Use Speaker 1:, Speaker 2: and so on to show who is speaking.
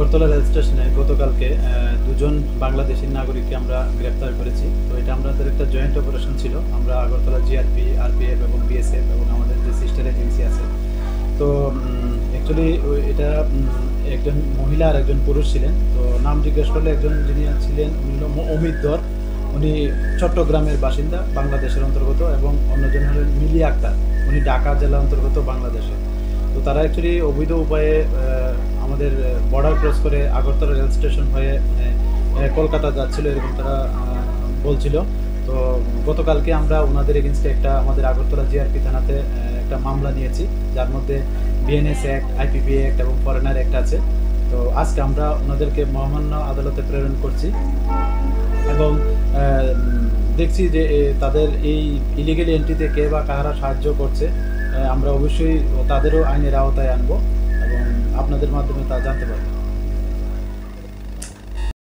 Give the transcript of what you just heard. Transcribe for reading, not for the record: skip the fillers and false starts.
Speaker 1: Agartala rail স্টেশনে গতকালকে দুজন বাংলাদেশি নাগরিককে আমরা গ্রেপ্তার করেছি। তো এটা আমাদের একটা জয়েন্ট অপারেশন ছিল। আমরা আগরতলা জিআরপি, আরপিএফ এবং বিএসএফ এবং আমাদের যে সিস্টার এজেন্সি আছে। তো অ্যাকচুয়ালি এটা একজন মহিলা আর একজন পুরুষ ছিলেন। তো নাম জিজ্ঞেস করলে একজন যিনি ছিলেন উনি হলো অমিত দর। উনি চট্টগ্রামের বাসিন্দা, বাংলাদেশের অন্তর্গত, এবং অন্যজন হলেন মিলি আক্তার, উনি ঢাকা জেলা অন্তর্গত, বাংলাদেশে। তো তারা অ্যাকচুয়ালি অবৈধ উপায়ে আমাদের বর্ডার ক্রস করে আগরতলা রেল স্টেশন হয়ে কলকাতা যাচ্ছিল, এরকম তারা বলছিল। তো গতকালকে আমরা ওনাদের এগেনস্টে একটা আমাদের আগরতলা জিআরপি থানাতে একটা মামলা নিয়েছি, যার মধ্যে বিএনএস অ্যাক্ট, আইপিপি অ্যাক্ট এবং ফরেনার অ্যাক্ট আছে। তো আজকে আমরা ওনাদেরকে মহামান্য আদালতে প্রেরণ করছি এবং দেখছি যে তাদের এই ইলিগেল এন্ট্রিতে কে বা কারা সাহায্য করছে। আমরা অবশ্যই তাদেরও আইনের আওতায় আনবো এবং আপনাদের মাধ্যমে তা জানতে পারবো।